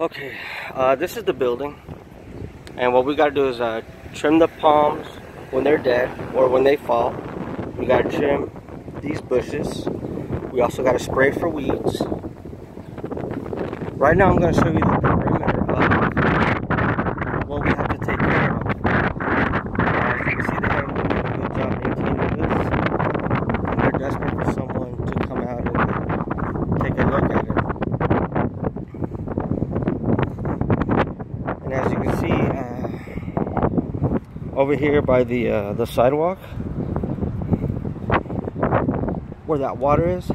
Okay, this is the building, and what we gotta do is trim the palms when they're dead or when they fall. We gotta trim these bushes. We also gotta spray for weeds. Right now I'm gonna show you the perimeter of what we have to take care of. As you can see, they haven't done a good job maintaining this. And they're desperate for someone to come out and take a look at it. And as you can see, over here by the sidewalk, where that water is,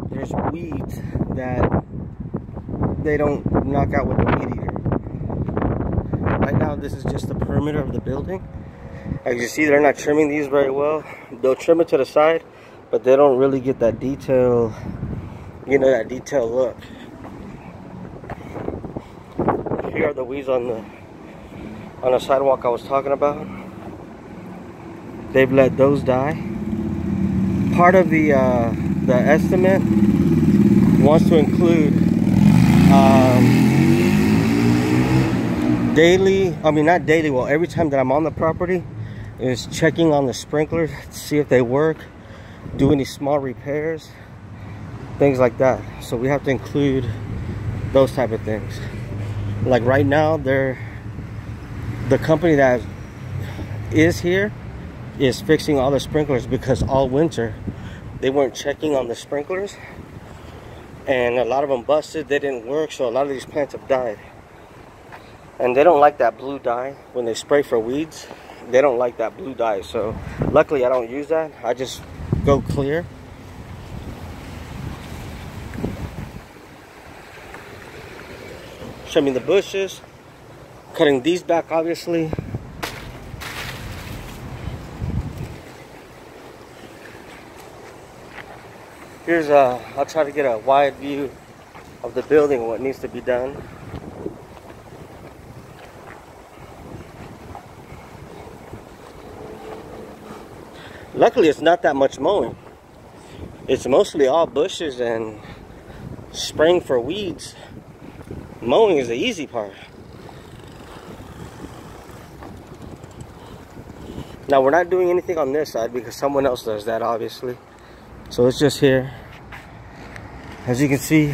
there's weeds that they don't knock out with the weed eater. Right now, this is just the perimeter of the building. As you see, they're not trimming these very well. They'll trim it to the side, but they don't really get that detail, you know, that detailed look. Here are the weeds on the sidewalk I was talking about. They've let those die. Part of the estimate wants to include not daily, well, every time that I'm on the property, is checking on the sprinklers to see if they work, do any small repairs, things like that. So we have to include those type of things. Like right now, the company that is here is fixing all the sprinklers because all winter they weren't checking on the sprinklers, and a lot of them busted. They didn't work, so a lot of these plants have died. And they don't like that blue dye when they spray for weeds. They don't like that blue dye, so luckily I don't use that. I just go clear. Trimming the bushes, cutting these back, obviously. Here's I'll try to get a wide view of the building and what needs to be done. Luckily, it's not that much mowing. It's mostly all bushes and spraying for weeds. Mowing is the easy part. Now, we're not doing anything on this side because someone else does that, obviously. So it's just here. As you can see,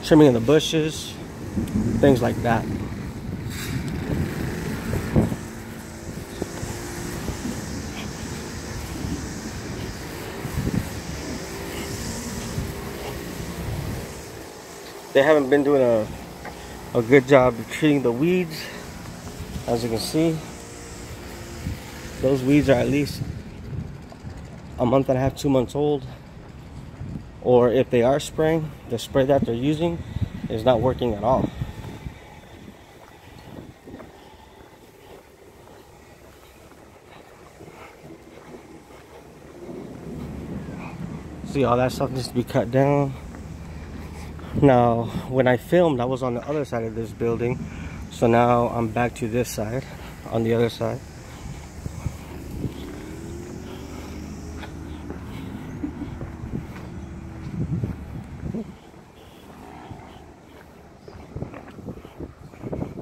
trimming in the bushes, things like that. They haven't been doing a good job of treating the weeds. As you can see, those weeds are at least a month and a half, 2 months old. Or if they are spraying, the spray that they're using is not working at all. See, all that stuff needs to be cut down. Now, when I filmed, I was on the other side of this building. So now I'm back to this side, on the other side.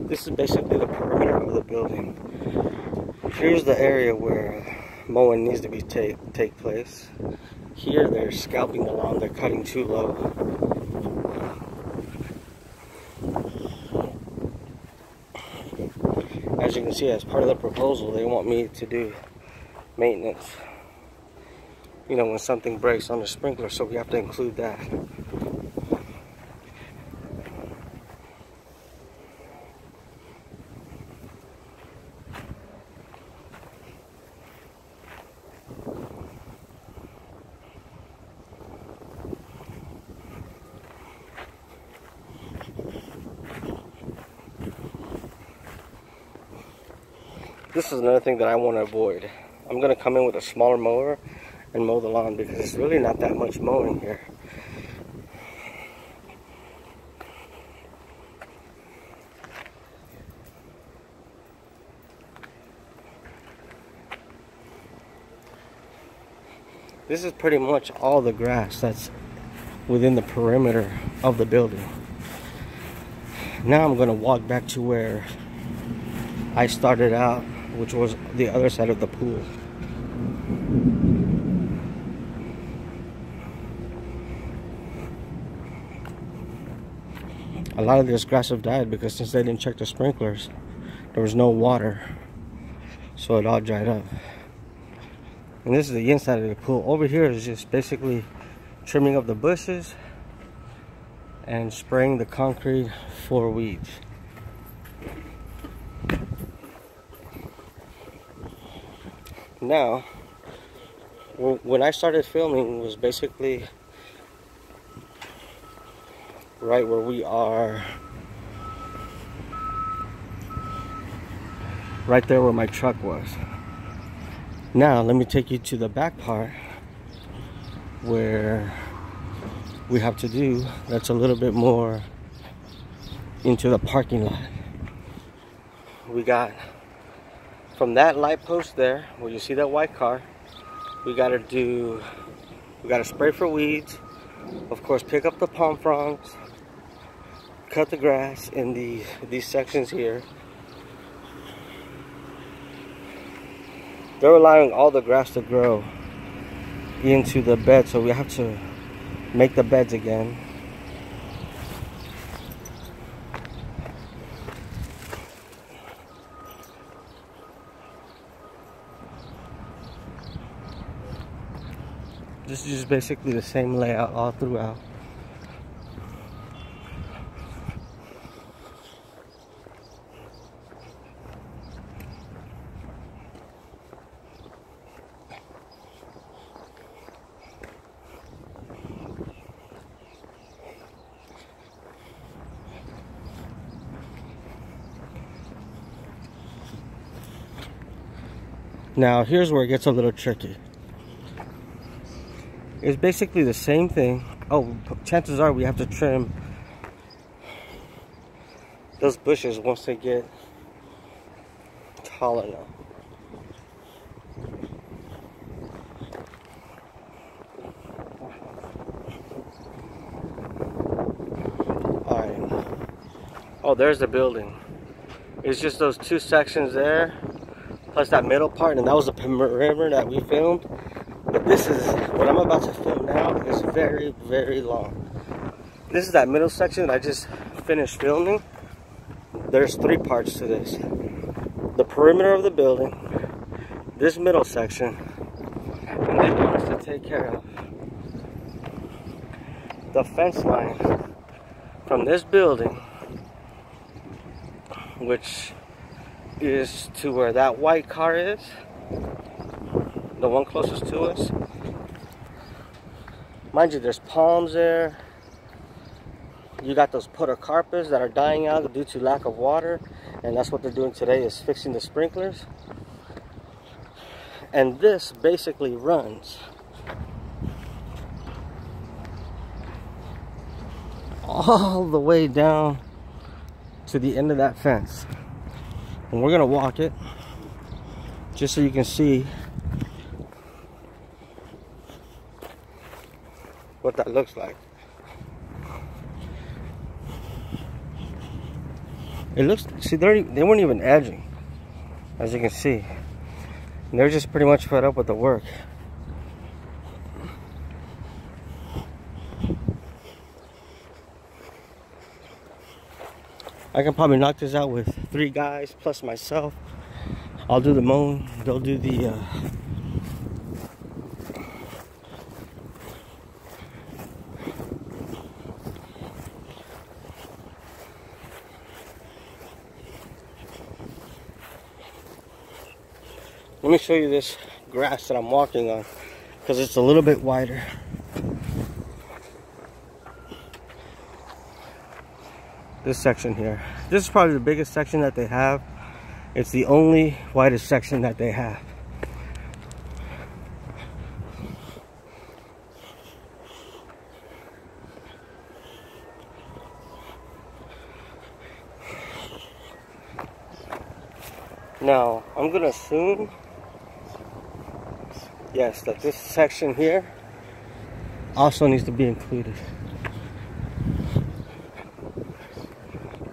This is basically the perimeter of the building. Here's the area where mowing needs to be take place. Here they're scalping the lawn, they're cutting too low. As you can see, as part of the proposal, they want me to do maintenance. You know, when something breaks on the sprinkler, so we have to include that. This is another thing that I want to avoid. I'm going to come in with a smaller mower and mow the lawn because it's really not that much mowing here. This is pretty much all the grass that's within the perimeter of the building. Now I'm going to walk back to where I started out, which was the other side of the pool. A lot of this grass have died because since they didn't check the sprinklers, there was no water, so it all dried up. And this is the inside of the pool. Over here is just basically trimming up the bushes and spraying the concrete for weeds. Now, when I started filming was basically right where we are, right there where my truck was. Now let me take you to the back part where we have to do that's a little bit more into the parking lot. We got from that light post there where you see that white car, we gotta spray for weeds, of course pick up the palm fronds, cut the grass in these sections here. They're allowing all the grass to grow into the bed, so we have to make the beds again. This is just basically the same layout all throughout. Now here's where it gets a little tricky. It's basically the same thing. Oh, chances are we have to trim those bushes once they get tall enough. Alright. Oh, there's the building. It's just those two sections there, plus that middle part, and that was the perimeter that we filmed. But this is what I'm about to film now is very, very long. This is that middle section that I just finished filming. There's three parts to this: the perimeter of the building, this middle section, and they want us to take care of the fence line from this building, which is to where that white car is, the one closest to us. Mind you, there's palms there. You got those podocarpus that are dying out due to lack of water, and that's what they're doing today, is fixing the sprinklers. And this basically runs all the way down to the end of that fence. And we're gonna walk it just so you can see what that looks like. It looks, see, they weren't even edging, as you can see. And they're just pretty much fed up with the work. I can probably knock this out with 3 guys plus myself. I'll do the mowing, they'll do the let me show you this grass that I'm walking on, because it's a little bit wider. This section here. This is probably the biggest section that they have. It's the only widest section that they have. Now, I'm gonna assume, yes, that this section here also needs to be included.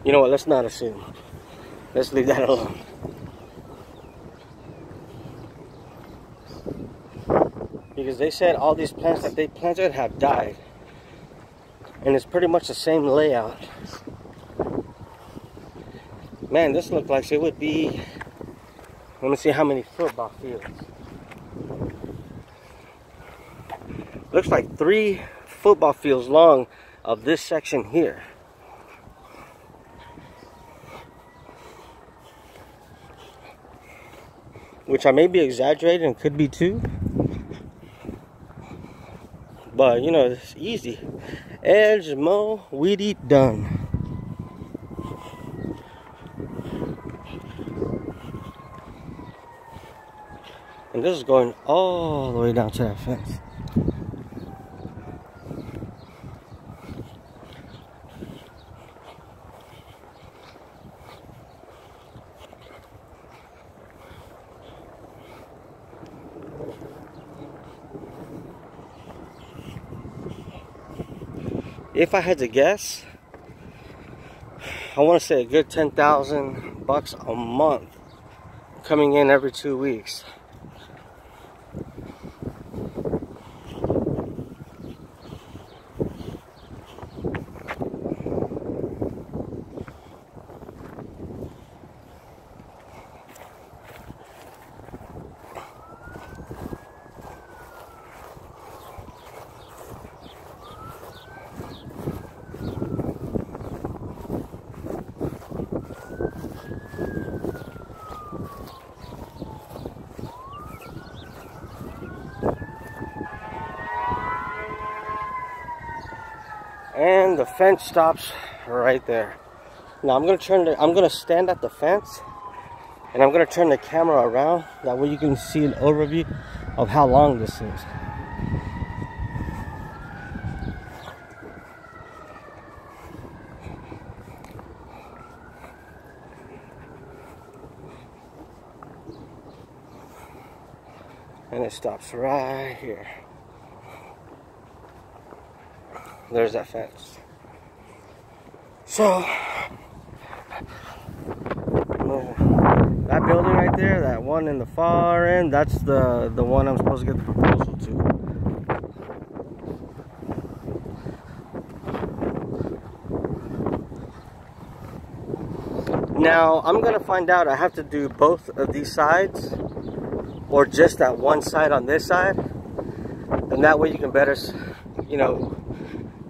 You know what, let's not assume. Let's leave that alone. Because they said all these plants that they planted have died. And it's pretty much the same layout. Man, this looks like it would be, let me see how many football fields. Looks like 3 football fields long of this section here. Which I may be exaggerating, and could be 2. But you know, it's easy. Edge, mow, weed eat, done. And this is going all the way down to that fence. If I had to guess, I want to say a good $10,000 a month coming in every 2 weeks. And the fence stops right there. Now I'm gonna stand at the fence, and I'm gonna turn the camera around. That way you can see an overview of how long this is. And it stops right here. There's that fence. So that building right there, that one in the far end, that's the one I'm supposed to get the proposal to. Now I'm gonna find out I have to do both of these sides or just that one side on this side, and that way you can better, you know,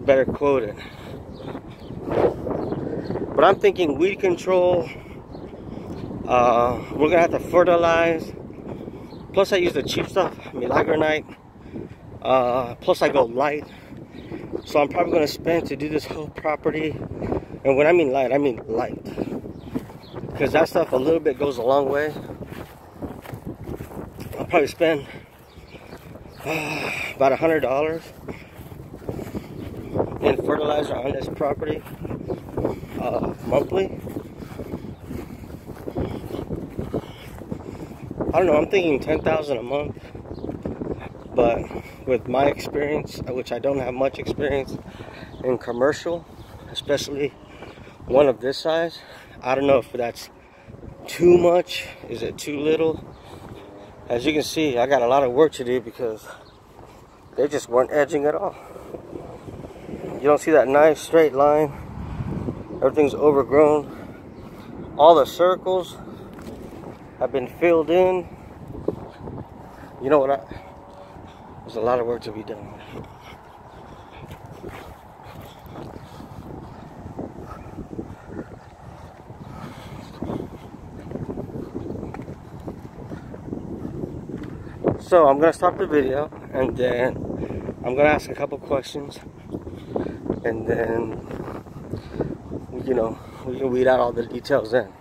better quote it. But I'm thinking weed control, we're gonna have to fertilize, plus I use the cheap stuff, Milagronite, plus I go light. So I'm probably gonna spend to do this whole property, and when I mean light, I mean light, because that stuff a little bit goes a long way. I'll probably spend about $100 in fertilizer on this property monthly. I don't know, I'm thinking $10,000 a month, but with my experience, which I don't have much experience in commercial, especially one of this size, I don't know if that's too much, is it too little? As you can see, I got a lot of work to do because they just weren't edging at all. You don't see that nice straight line. Everything's overgrown. All the circles have been filled in. You know what? There's a lot of work to be done. So I'm gonna stop the video, and then I'm gonna ask a couple questions, and then, you know, we can weed out all the details then.